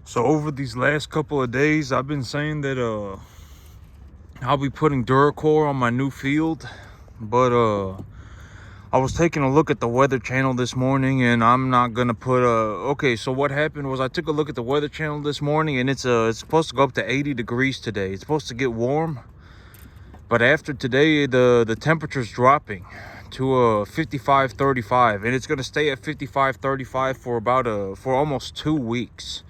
So over these last couple of days, I've been saying that I'll be putting Duracore on my new field, but I was taking a look at the Weather Channel this morning, and I'm not gonna put okay. So what happened was I took a look at the Weather Channel this morning, and it's supposed to go up to 80 degrees today. It's supposed to get warm, but after today, the temperature's dropping to 55-35, and it's gonna stay at 55-35 for for almost 2 weeks.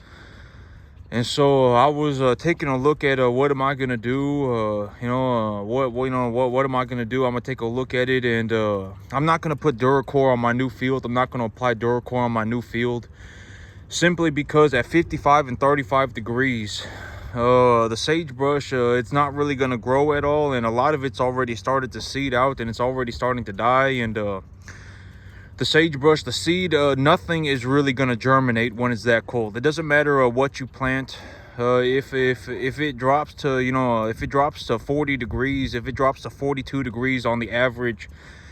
And so I was taking a look at what am I gonna do? What am I gonna do? I'm gonna take a look at it, and I'm not gonna put Duracore on my new field. I'm not gonna apply Duracore on my new field, simply because at 55 and 35 degrees, the sagebrush it's not really gonna grow at all, and a lot of it's already started to seed out, and it's already starting to die. And the sagebrush, the seed, nothing is really going to germinate when it's that cold. It doesn't matter what you plant. If it drops to, if it drops to 40 degrees, if it drops to 42 degrees on the average,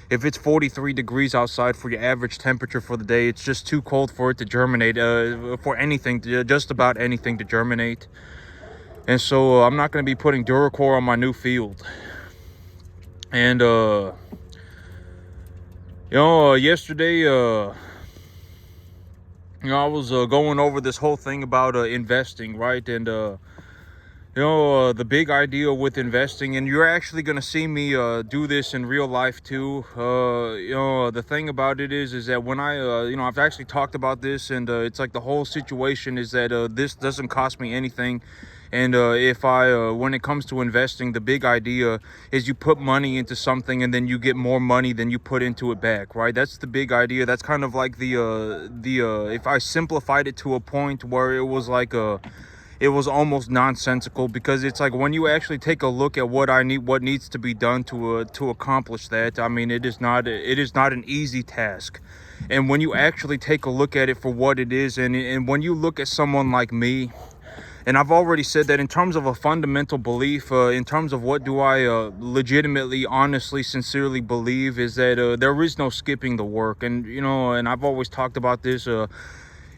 if it's 43 degrees outside for your average temperature for the day, it's just too cold for it to germinate, for anything, just about anything to germinate. And so I'm not going to be putting Duracore on my new field. And yesterday, I was going over this whole thing about investing, right? And the big idea with investing, and you're actually going to see me do this in real life too. The thing about it is that when I've actually talked about this, and it's like the whole situation is that this doesn't cost me anything. And when it comes to investing, the big idea is you put money into something and then you get more money than you put into it back, right? That's the big idea. That's kind of like if I simplified it to a point where it was like it was almost nonsensical, because it's like when you actually take a look at what needs to be done to accomplish that, I mean, it is not an easy task. And when you actually take a look at it for what it is, and when you look at someone like me, and I've already said that in terms of a fundamental belief, in terms of what do I legitimately, honestly, sincerely believe, is that there is no skipping the work. And and I've always talked about this.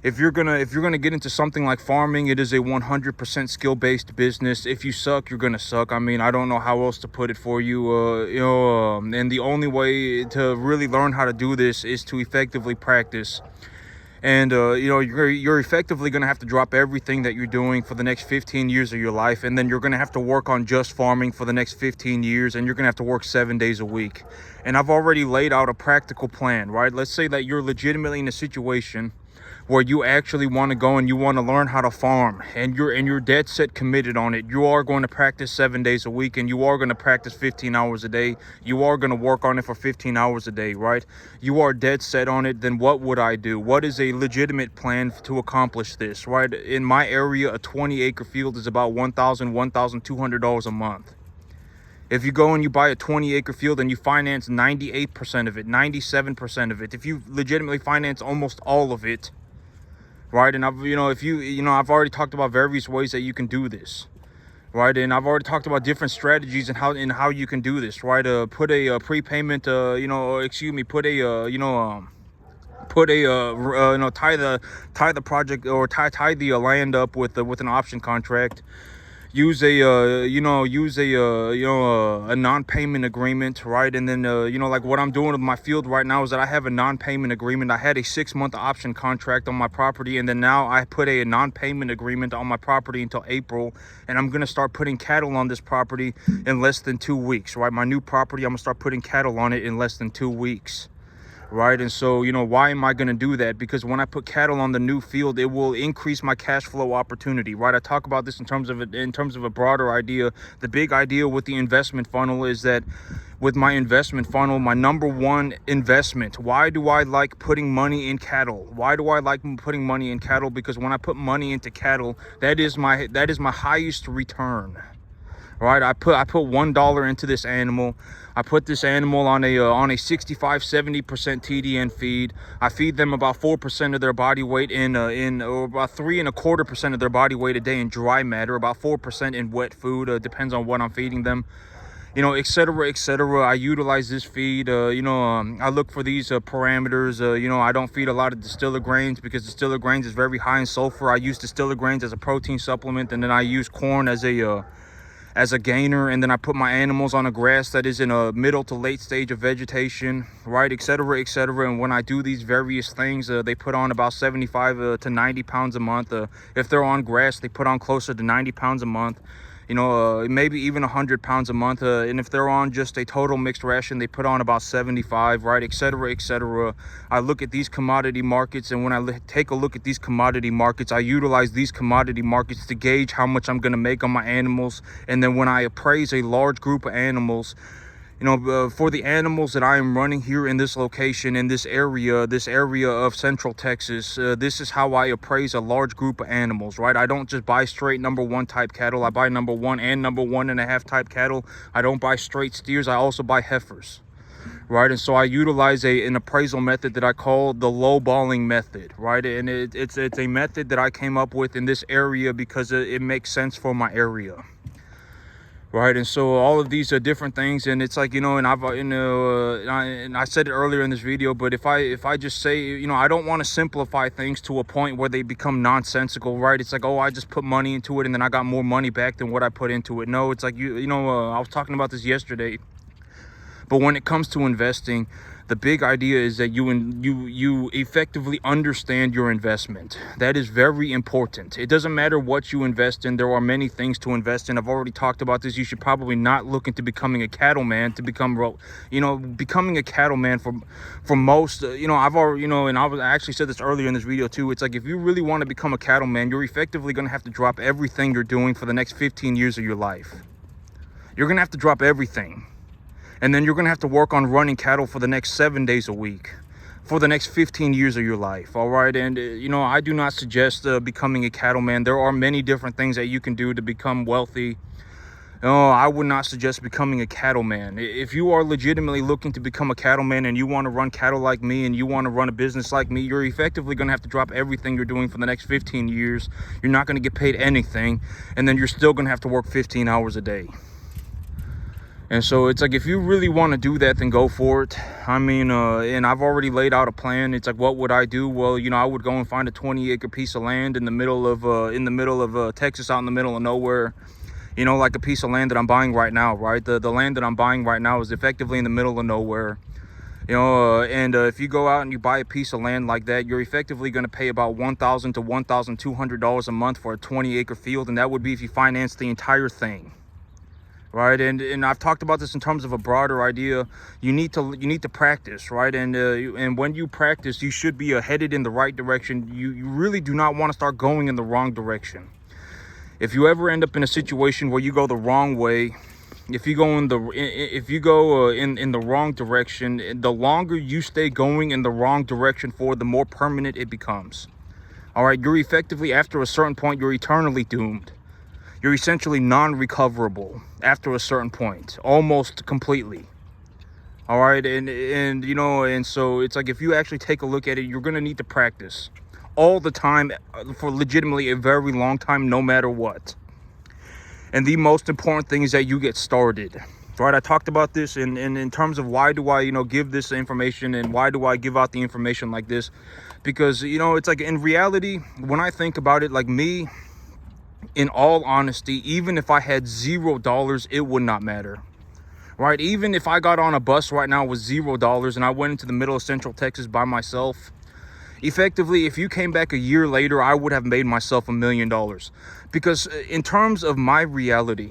If you're gonna get into something like farming, it is a 100% skill-based business. If you suck, you're gonna suck. I mean, I don't know how else to put it for you. And the only way to really learn how to do this is to effectively practice. And you're effectively going to have to drop everything that you're doing for the next 15 years of your life, and then you're going to have to work on just farming for the next 15 years, and you're going to have to work 7 days a week. And I've already laid out a practical plan, right? Let's say that you're legitimately in a situation where you actually want to go and you want to learn how to farm, and you're dead set committed on it. You are going to practice 7 days a week, and you are going to practice 15 hours a day. You are going to work on it for 15 hours a day, right? You are dead set on it. Then what would I do? What is a legitimate plan to accomplish this, right? In my area, a 20-acre field is about $1,200 a month. If you go and you buy a 20-acre field and you finance 98% of it, 97% of it, if you legitimately finance almost all of it, right? And I've already talked about various ways that you can do this, right? And I've already talked about different strategies and how you can do this, right? Put a prepayment, put a tie the project, or tie the land up with an option contract. Use a non-payment agreement, right? And then like what I'm doing with my field right now is that I have a non-payment agreement. I had a 6-month option contract on my property, and then now I put a non-payment agreement on my property until April, and I'm gonna start putting cattle on this property in less than 2 weeks, right? My new property, I'm gonna start putting cattle on it in less than 2 weeks. Right? And so, why am I going to do that? Because when I put cattle on the new field, it will increase my cash flow opportunity, right? I talk about this in terms of a broader idea. The big idea with the investment funnel is that with my investment funnel, my number one investment, why do I like putting money in cattle? Why do I like putting money in cattle? Because when I put money into cattle, that is my highest return. Right, I put $1 into this animal. I put this animal on a 65-70% TDN feed. I feed them about 4% of their body weight or about 3.25% of their body weight a day in dry matter, about 4% in wet food. Depends on what I'm feeding them. you know, etc., etc. I utilize this feed. I look for these parameters. I don't feed a lot of distiller grains because distiller grains is very high in sulfur. I use distiller grains as a protein supplement, and then I use corn as a gainer, and then I put my animals on a grass that is in a middle to late stage of vegetation, right, etc., etc. And when I do these various things, they put on about 75 to 90 pounds a month. If they're on grass, they put on closer to 90 pounds a month, maybe even 100 pounds a month. And if they're on just a total mixed ration, they put on about 75, right, etc., etc. I look at these commodity markets, and when I take a look at these commodity markets, I utilize these commodity markets to gauge how much I'm going to make on my animals. And then when I appraise a large group of animals, for the animals that I am running here in this location, in this area of Central Texas, this is how I appraise a large group of animals, right? I don't just buy straight number one type cattle. I buy number one and number 1.5 type cattle. I don't buy straight steers. I also buy heifers, right? And so I utilize an appraisal method that I call the lowballing method, right? And it's a method that I came up with in this area because it makes sense for my area. Right, and so all of these are different things, and it's like, and I said it earlier in this video, but if I just say, I don't want to simplify things to a point where they become nonsensical, right? It's like, oh, I just put money into it and then I got more money back than what I put into it. No, it's like, I was talking about this yesterday, but when it comes to investing, the big idea is that you effectively understand your investment. That is very important. It doesn't matter what you invest in. There are many things to invest in. I've already talked about this. You should probably not look into becoming a cattleman to become, becoming a cattleman for most, I've already, and I actually said this earlier in this video too. It's like, if you really want to become a cattleman, you're effectively going to have to drop everything you're doing for the next 15 years of your life. You're going to have to drop everything. And then you're going to have to work on running cattle for the next 7 days a week for the next 15 years of your life. All right. And, I do not suggest becoming a cattleman. There are many different things that you can do to become wealthy. I would not suggest becoming a cattleman. If you are legitimately looking to become a cattleman and you want to run cattle like me and you want to run a business like me, you're effectively going to have to drop everything you're doing for the next 15 years. You're not going to get paid anything. And then you're still going to have to work 15 hours a day. And so it's like, if you really want to do that, then go for it. I mean, and I've already laid out a plan. It's like, what would I do? Well, I would go and find a 20-acre piece of land in the middle of Texas, out in the middle of nowhere. Like a piece of land that I'm buying right now, right? The land that I'm buying right now is effectively in the middle of nowhere. If you go out and you buy a piece of land like that, you're effectively going to pay about $1,000 to $1,200 a month for a 20-acre field, and that would be if you finance the entire thing. Right, and I've talked about this in terms of a broader idea. You need to practice, right? And when you practice, you should be headed in the right direction. You really do not want to start going in the wrong direction. If you ever end up in a situation where you go the wrong way, if you go in the wrong direction, the longer you stay going in the wrong direction for, the more permanent it becomes. All right, you're effectively, after a certain point, you're eternally doomed. You're essentially non-recoverable after a certain point, almost completely. All right, and so it's like, if you actually take a look at it, you're going to need to practice all the time for legitimately a very long time, no matter what. And the most important thing is that you get started. Right, I talked about this in terms of why do I, give this information, and why do I give out the information like this? Because, it's like, in reality, when I think about it, like me, in all honesty, even if I had $0, it would not matter. Right? Even if I got on a bus right now with $0 and I went into the middle of Central Texas by myself, effectively, if you came back a year later, I would have made myself $1 million. Because in terms of my reality,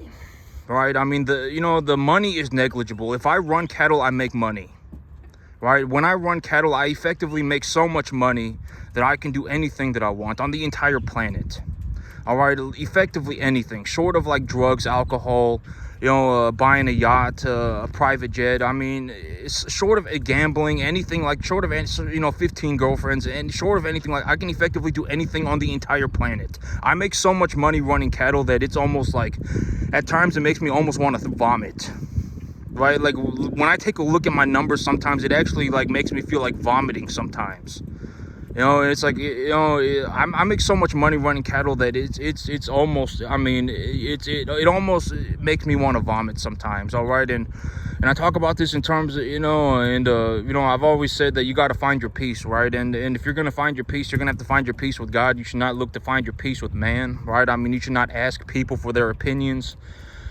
right? I mean, the money is negligible. If I run cattle, I make money. Right? When I run cattle, I effectively make so much money that I can do anything that I want on the entire planet. All right, effectively anything short of like drugs, alcohol, buying a yacht, a private jet. I mean, it's short of gambling, anything like, short of 15 girlfriends, and short of anything like, I can effectively do anything on the entire planet. I make so much money running cattle that it's almost like, at times it makes me almost want to vomit. Right? Like, when I take a look at my numbers, sometimes it actually like makes me feel like vomiting sometimes. You know, it's like, you know, I make so much money running cattle that it's almost, I mean, it almost makes me want to vomit sometimes. All right, and I talk about this in terms of, you know, and you know, I've always said that you got to find your peace, right? And if you're gonna find your peace, you're gonna have to find your peace with God. You should not look to find your peace with man, right? I mean, you should not ask people for their opinions.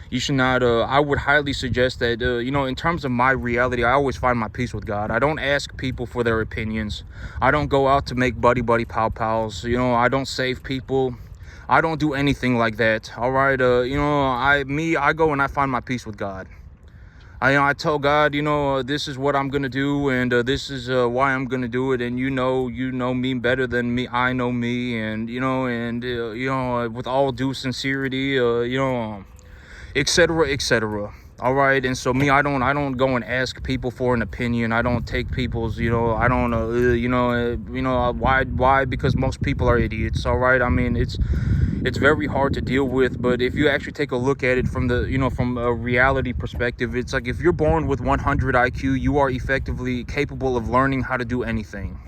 You should not, I would highly suggest that, you know, in terms of my reality, I always find my peace with God. I don't ask people for their opinions. I don't go out to make buddy pow pals. You know, I don't save people. I don't do anything like that. All right. You know, I go and I find my peace with God. I tell God, you know, this is what I'm going to do, and this is why I'm going to do it. And you know me better than me. I know me, and, you know, with all due sincerity, you know, etc., etc. All right, and so me, I don't go and ask people for an opinion. I don't take people's, you know, I don't why, because most people are idiots. All right, I mean, it's very hard to deal with, but if you actually take a look at it from the, you know, from a reality perspective, it's like if you're born with 100 IQ, you are effectively capable of learning how to do anything.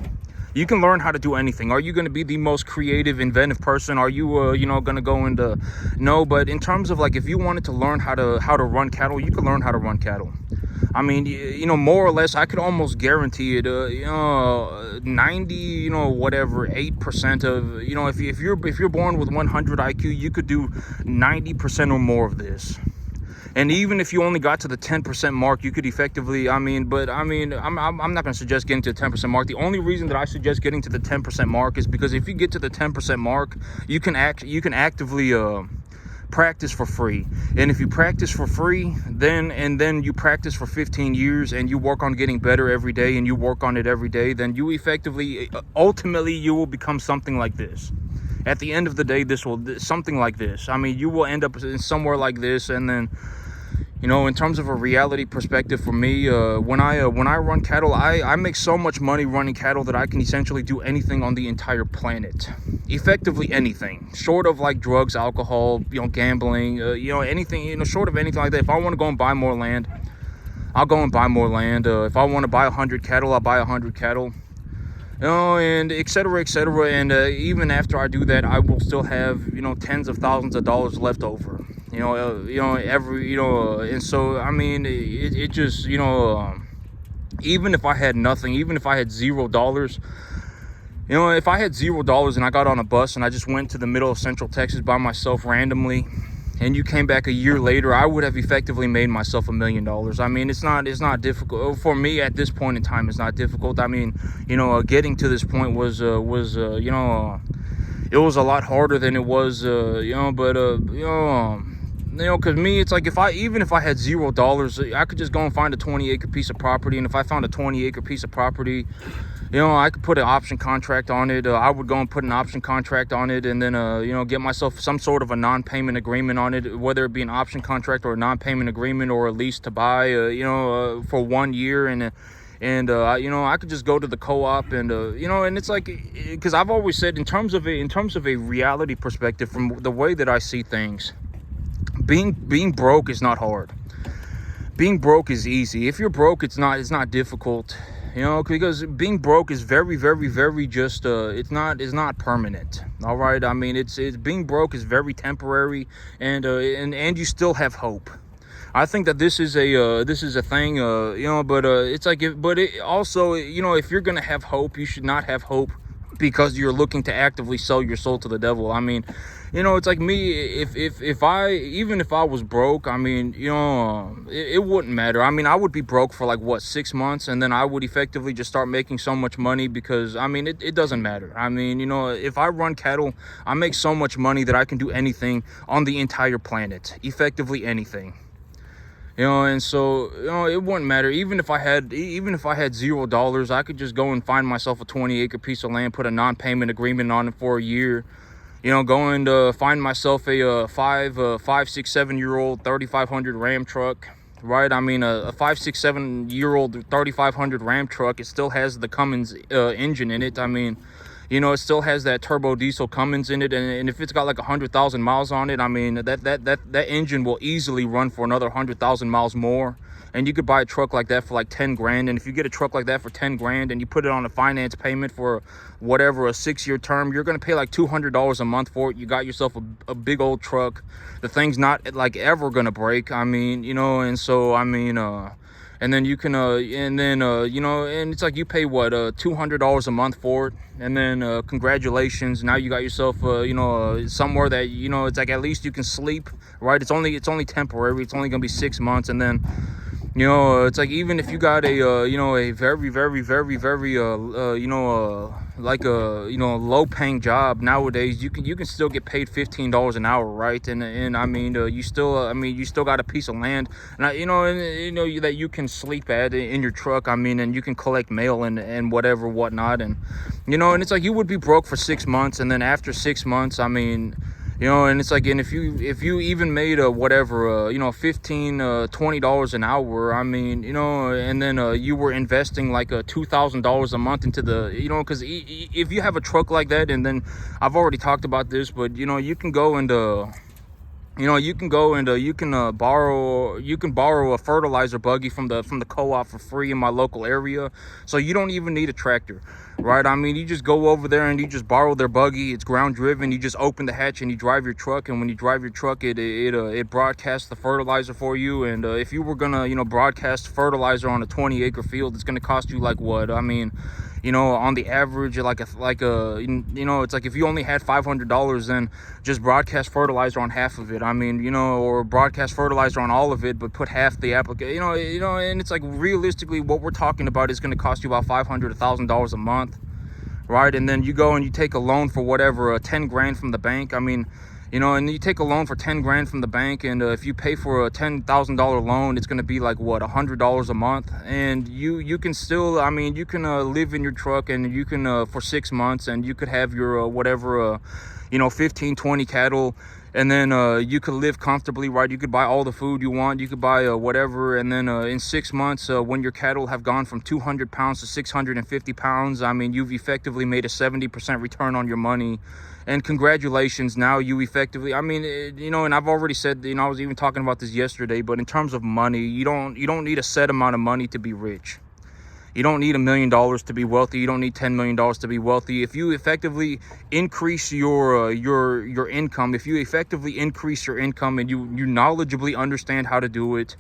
You can learn how to do anything. Are you going to be the most creative, inventive person? Are you, you know, going to go into, no, but in terms of like, if you wanted to learn how to run cattle, you can learn how to run cattle. I mean, you know, more or less, I could almost guarantee it, you know, 90, you know, whatever, 8% of, you know, if you're born with 100 IQ, you could do 90% or more of this. And even if you only got to the 10% mark, you could effectively, I'm not going to suggest getting to the 10% mark. The only reason that I suggest getting to the 10% mark is because if you get to the 10% mark, you can actively practice for free. And if you practice for free, then you practice for 15 years and you work on getting better every day, and you work on it every day, then you effectively, ultimately, you will become something like this. At the end of the day, something like this. I mean, you will end up in somewhere like this. And then, you know, in terms of a reality perspective for me, when I run cattle, I make so much money running cattle that I can essentially do anything on the entire planet. Effectively anything, short of like drugs, alcohol, you know, gambling, you know, anything, you know, short of anything like that. If I want to go and buy more land, I'll go and buy more land. If I want to buy 100 cattle, I'll buy 100 cattle. You know, and etc., etc. And even after I do that, I will still have, you know, tens of thousands of dollars left over. You know, every, you know, and so, I mean, it just, you know, even if I had nothing, even if I had $0, you know, if I had $0 and I got on a bus and I just went to the middle of Central Texas by myself randomly, and you came back a year later, I would have effectively made myself $1 million. I mean, it's not difficult for me at this point in time. It's not difficult. I mean, you know, getting to this point was you know, it was a lot harder than it was, you know, but you know, because me, it's like, even if I had $0, I could just go and find a 20-acre piece of property. And if I found a 20-acre piece of property, you know, I could put an option contract on it. I would go and put an option contract on it, and then, you know, get myself some sort of a non-payment agreement on it, whether it be an option contract or a non-payment agreement or a lease to buy, you know, for 1 year. And you know, I could just go to the co-op and, you know, and it's like, because I've always said, in terms of a reality perspective, from the way that I see things, being broke is not hard. Being broke is easy. If you're broke, it's not difficult. You know, because being broke is very, very, very just, it's not permanent. All right. I mean, it's being broke is very temporary, and you still have hope. I think that this is a thing, you know, but it's like, but it also, you know, if you're going to have hope, you should not have hope because you're looking to actively sell your soul to the devil. I mean, you know, it's like me, if I was broke, I mean, you know, it wouldn't matter. I mean, I would be broke for like, what, 6 months, and then I would effectively just start making so much money, because, I mean, it doesn't matter. I mean, you know, if I run cattle, I make so much money that I can do anything on the entire planet, effectively anything. You know, and so, you know, it wouldn't matter. Even if I had $0, I could just go and find myself a 20-acre piece of land, put a non-payment agreement on it for a year. You know, go and find myself a 5, 6, 7-year-old 3500 Ram truck, right? I mean, a 5, 6, 7-year-old 3500 Ram truck. It still has the Cummins engine in it. I mean, You know, it still has that turbo diesel Cummins in it, and if it's got like 100,000 miles on it, I mean, that engine will easily run for another 100,000 miles more. And you could buy a truck like that for like 10 grand. And if you get a truck like that for 10 grand and you put it on a finance payment for whatever, a 6-year term, you're going to pay like $200 a month for it. You got yourself a big old truck. The thing's not like ever going to break. I mean, you know, and so, I mean, and then you can, you know, and it's like you pay what, $200 a month for it. And then congratulations, now you got yourself, you know, somewhere that, you know, it's like at least you can sleep, right? It's only temporary. It's only going to be 6 months. And then, you know, it's like even if you got a, you know, a very, very, very, very, you know, like a, you know, low-paying job nowadays, you can still get paid $15 an hour, right? And I mean, you still, I mean, you still got a piece of land, and you know, that you can sleep at in your truck. I mean, and you can collect mail and whatever, whatnot, and you know, and it's like you would be broke for 6 months, and then after 6 months, I mean. You know, and it's like, and if you even made a whatever, you know, $15, $20 an hour, I mean, you know, and then you were investing like $2,000 a month into the, you know, because if you have a truck like that, and then I've already talked about this, but you know, you can go and you know, you can go and you can borrow a fertilizer buggy from the co-op for free in my local area. So you don't even need a tractor, right? I mean, you just go over there and you just borrow their buggy. It's ground driven. You just open the hatch and you drive your truck. And when you drive your truck, it broadcasts the fertilizer for you. And if you were gonna, you know, broadcast fertilizer on a 20-acre field, it's gonna cost you like what? I mean, you know, on the average, like a you know, it's like if you only had $500, then just broadcast fertilizer on half of it. I mean, you know, or broadcast fertilizer on all of it, but put half the application. You know, and it's like realistically, what we're talking about is going to cost you about $500, $1,000 a month, right? And then you go and you take a loan for whatever, 10 grand from the bank. I mean, you know, and you take a loan for 10 grand from the bank, and if you pay for a $10,000 loan, it's going to be like what, $100 a month. And you can still, I mean, you can live in your truck, and you can for 6 months, and you could have your whatever, you know, 15, 20 cattle, and then you could live comfortably, right? You could buy all the food you want, you could buy whatever, and then in 6 months, when your cattle have gone from 200 pounds to 650 pounds, I mean, you've effectively made a 70% return on your money. And congratulations, now you effectively, I mean, you know, and I've already said, you know, I was even talking about this yesterday, but in terms of money, you don't need a set amount of money to be rich. You don't need $1 million to be wealthy. You don't need $10 million to be wealthy. If you effectively increase your income, if you effectively increase your income and you knowledgeably understand how to do it,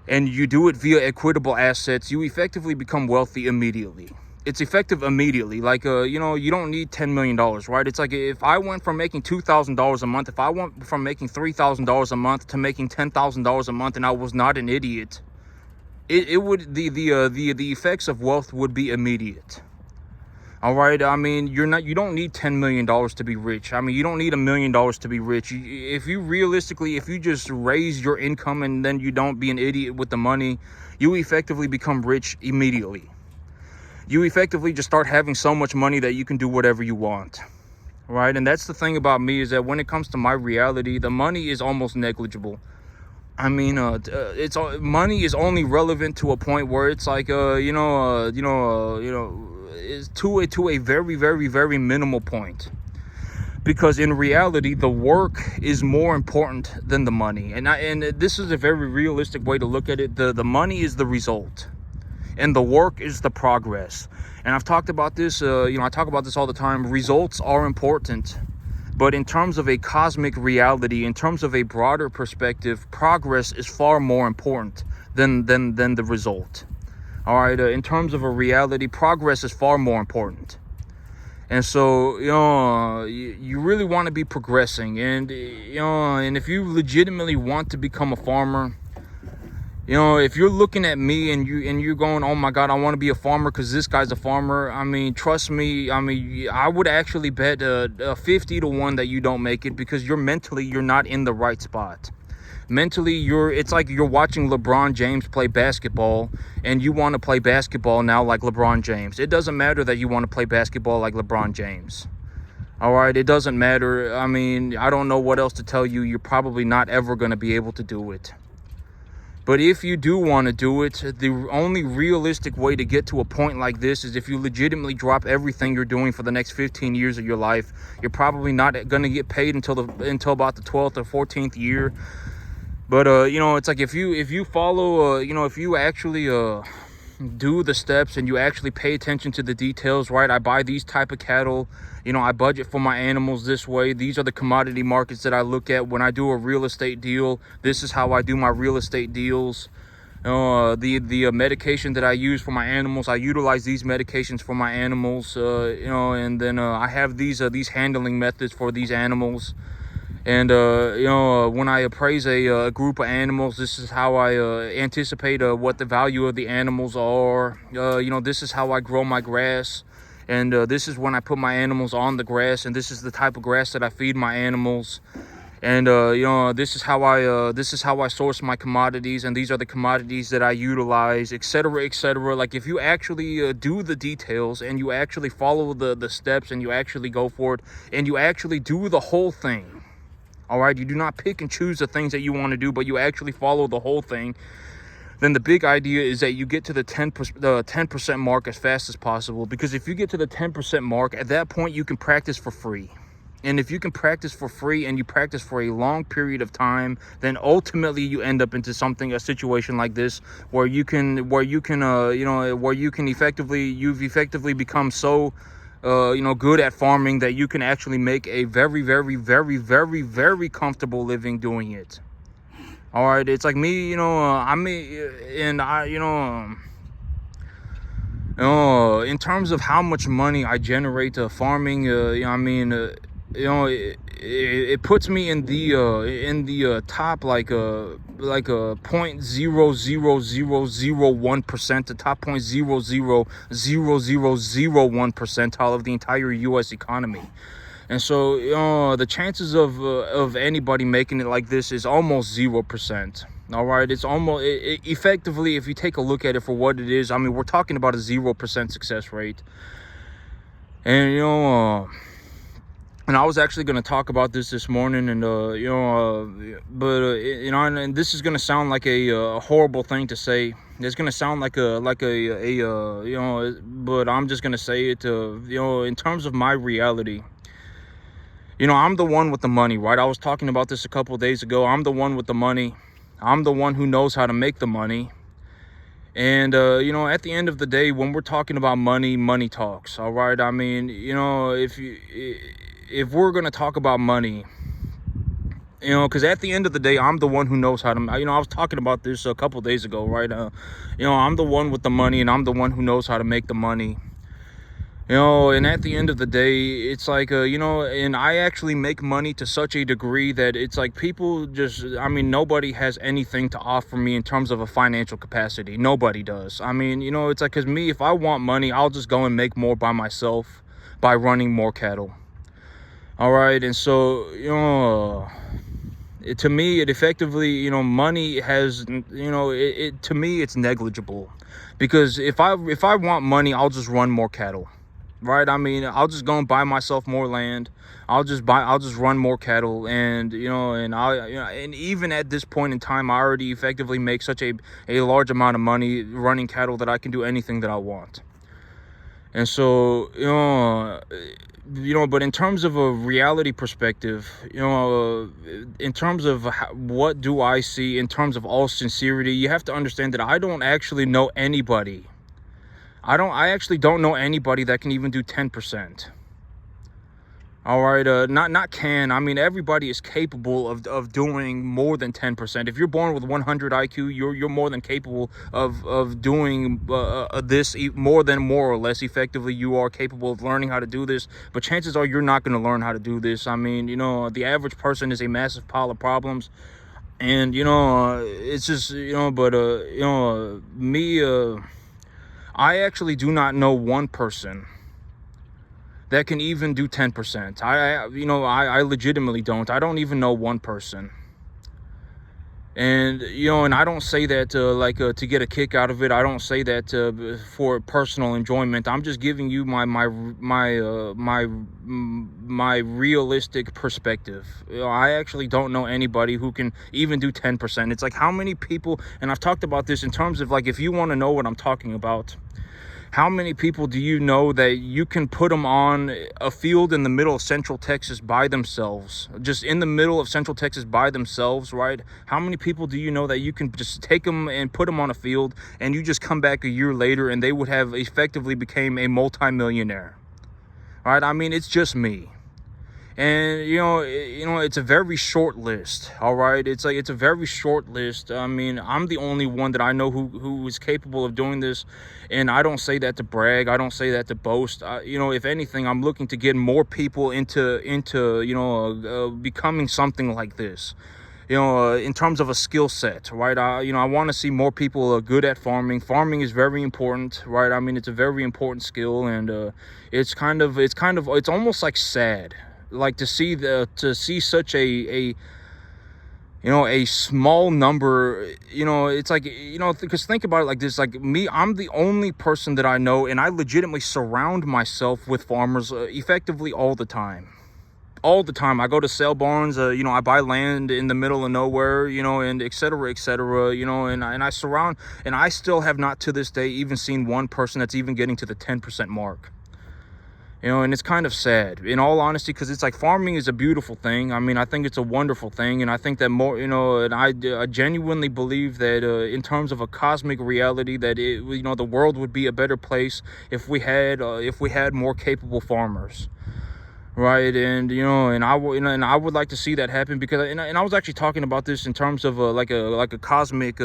and you do it via equitable assets, you effectively become wealthy immediately. It's effective immediately. Like, you know, you don't need $10 million, right? It's like if I went from making $2,000 a month, if I went from making $3,000 a month to making $10,000 a month, and I was not an idiot, it would, the effects of wealth would be immediate. All right. I mean, you don't need $10 million to be rich. I mean, you don't need $1 million to be rich. If you just raise your income and then you don't be an idiot with the money, you effectively become rich immediately. You effectively just start having so much money that you can do whatever you want, right? And that's the thing about me, is that when it comes to my reality, the money is almost negligible. I mean, money is only relevant to a point where it's like, is to a very, very, very minimal point. Because in reality, the work is more important than the money. And this is a very realistic way to look at it. The money is the result, and the work is the progress. And I've talked about this, I talk about this all the time. Results are important, but in terms of a cosmic reality, in terms of a broader perspective, progress is far more important than the result. All right, in terms of a reality, progress is far more important. And so, you really want to be progressing, and and if you legitimately want to become a farmer, if you're looking at me and you're going, oh my God, I want to be a farmer because this guy's a farmer. I mean, trust me. I mean, I would actually bet 50-1 that you don't make it, because you're not in the right spot. Mentally, it's like you're watching LeBron James play basketball, and you want to play basketball now like LeBron James. It doesn't matter that you want to play basketball like LeBron James. All right, it doesn't matter. I mean, I don't know what else to tell you. You're probably not ever going to be able to do it. But if you do want to do it, the only realistic way to get to a point like this is if you legitimately drop everything you're doing for the next 15 years of your life. You're probably not going to get paid until about the 12th or 14th year. But it's like if you follow, if you actually do the steps and you actually pay attention to the details, right? I buy these type of cattle, I budget for my animals this way. These are the commodity markets that I look at when I do a real estate deal. This is how I do my real estate deals. The medication that I use for my animals, I utilize these medications for my animals, and then I have these handling methods for these animals. And when I appraise a group of animals, this is how I anticipate what the value of the animals are. This is how I grow my grass, and this is when I put my animals on the grass, and this is the type of grass that I feed my animals. And this is how I source my commodities, and these are the commodities that I utilize, etc., etc. Like, if you actually do the details and you actually follow the steps and you actually go for it and you actually do the whole thing. All right, you do not pick and choose the things that you want to do, but you actually follow the whole thing. Then the big idea is that you get to the 10% mark as fast as possible, because if you get to the 10% mark, at that point you can practice for free. And if you can practice for free and you practice for a long period of time, then ultimately you end up into a situation like this, where you've effectively become so good at farming that you can actually make a very, very, very, very, very comfortable living doing it. All right, it's like me, in terms of how much money I generate farming, it puts me in the top, like 0.00001%, the top 0.00001 percentile of the entire U.S. economy. And so the chances of anybody making it like this is almost 0%. All right, it's almost effectively, if you take a look at it for what it is, we're talking about a 0% success rate. And and I was actually going to talk about this morning, and and this is going to sound like a horrible thing to say. It's going to sound like but I'm just going to say it. In terms of my reality, I'm the one with the money, right? I was talking about this a couple of days ago. I'm the one with the money. I'm the one who knows how to make the money. And, at the end of the day, when we're talking about money, money talks. All right. If we're going to talk about money, because at the end of the day, I'm the one who knows how to, I was talking about this a couple of days ago, right? I'm the one with the money, and I'm the one who knows how to make the money. And at the end of the day, it's like, and I actually make money to such a degree that it's like people just, nobody has anything to offer me in terms of a financial capacity. Nobody does. It's like, because me, if I want money, I'll just go and make more by myself by running more cattle. All right. And so, to me, it effectively, money has, to me, it's negligible, because if I want money, I'll just run more cattle. Right. I'll just go and buy myself more land. I'll just run more cattle. And, and even at this point in time, I already effectively make such a large amount of money running cattle that I can do anything that I want. And so, but in terms of a reality perspective, in terms of what do I see in terms of all sincerity, you have to understand that I don't actually know anybody. I actually don't know anybody that can even do 10%. All right, everybody is capable of doing more than 10%. If you're born with 100 IQ, you're more than capable of doing this more or less effectively. You are capable of learning how to do this, but chances are you're not going to learn how to do this. The average person is a massive pile of problems, and it's just I actually do not know one person that can even do 10%. I legitimately don't. I don't even know one person. And and I don't say that to get a kick out of it. I don't say that for personal enjoyment. I'm just giving you my realistic perspective. I actually don't know anybody who can even do 10%. It's like, how many people, and I've talked about this in terms of, like, if you want to know what I'm talking about, how many people do you know that you can put them on a field in the middle of Central Texas by themselves, just in the middle of Central Texas by themselves, right? How many people do you know that you can just take them and put them on a field, and you just come back a year later and they would have effectively became a multimillionaire, right? I mean, it's just me. And it's a very short list. All right, it's a very short list. I mean, I'm the only one that I know who is capable of doing this, and I don't say that to brag. I don't say that to boast. If anything, I'm looking to get more people into becoming something like this. In terms of a skill set, right? I want to see more people good at farming. Farming is very important, right? I mean, it's a very important skill, and it's almost like sad, like to see such a small number. It's like, because think about it like this, like me, I'm the only person that I know, and I legitimately surround myself with farmers effectively all the time. I go to sale barns, I buy land in the middle of nowhere, and et cetera, and I surround, and I still have not to this day even seen one person that's even getting to the 10% mark. And it's kind of sad, in all honesty, because it's like, farming is a beautiful thing. I mean, I think it's a wonderful thing, and I think that more, and I genuinely believe that in terms of a cosmic reality, that the world would be a better place if we had more capable farmers. Right, and I would like to see that happen, because and I was actually talking about this in terms of like a cosmic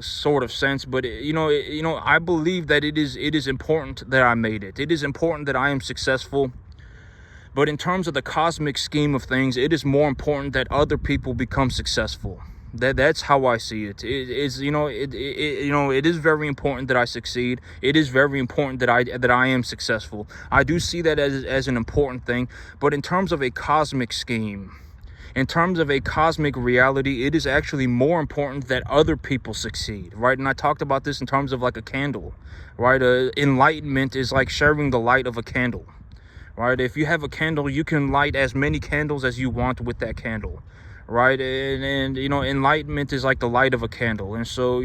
sort of sense, but I believe that it is important that I made it. It is important that I am successful, but in terms of the cosmic scheme of things, it is more important that other people become successful. That's how I see it. It is very important that I succeed. It is very important that I am successful. I do see that as an important thing. But in terms of a cosmic scheme, in terms of a cosmic reality, it is actually more important that other people succeed, right? And I talked about this in terms of like a candle, right? Enlightenment is like sharing the light of a candle, right? If you have a candle, you can light as many candles as you want with that candle, right? And enlightenment is like the light of a candle. And so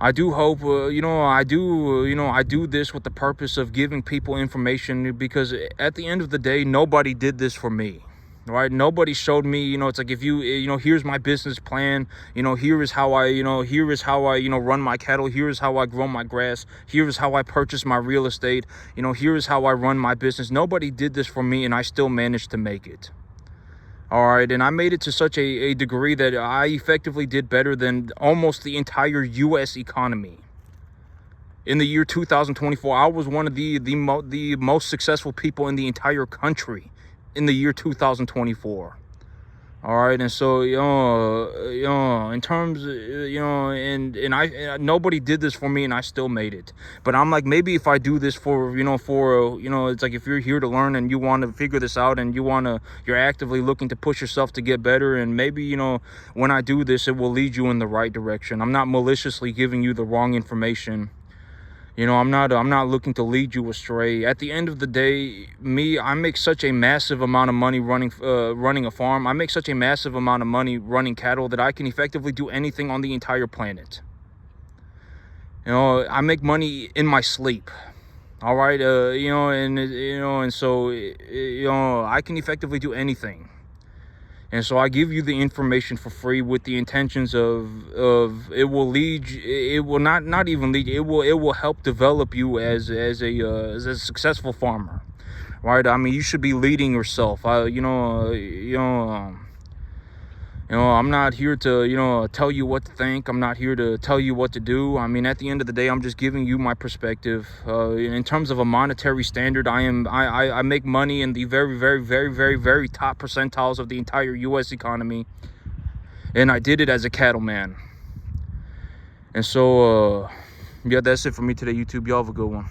I do hope I do this with the purpose of giving people information, because at the end of the day, nobody did this for me, right? Nobody showed me, it's like, if here's my business plan, here is how I run my cattle, here is how I grow my grass, here is how I purchase my real estate, here is how I run my business. Nobody did this for me, and I still managed to make it. All right, and I made it to such a degree that I effectively did better than almost the entire U.S. economy. In the year 2024, I was one of the most successful people in the entire country in the year 2024. All right, and so in terms, and nobody did this for me, and I still made it. But I'm like, maybe if I do this for it's like, if you're here to learn and you want to figure this out, and you're actively looking to push yourself to get better, and maybe when I do this, it will lead you in the right direction. I'm not maliciously giving you the wrong information. I'm not looking to lead you astray. At the end of the day, I make such a massive amount of money running a farm. I make such a massive amount of money running cattle that I can effectively do anything on the entire planet. I make money in my sleep. All right, and so I can effectively do anything. And so I give you the information for free with the intentions of it will lead you, it will not even lead you, it will help develop you as a successful farmer, right? I mean, you should be leading yourself. I'm not here to tell you what to think. I'm not here to tell you what to do. I mean, at the end of the day, I'm just giving you my perspective. In terms of a monetary standard, I make money in the very, very, very, very, very top percentiles of the entire U.S. economy, and I did it as a cattleman. And so, yeah, that's it for me today, YouTube. Y'all have a good one.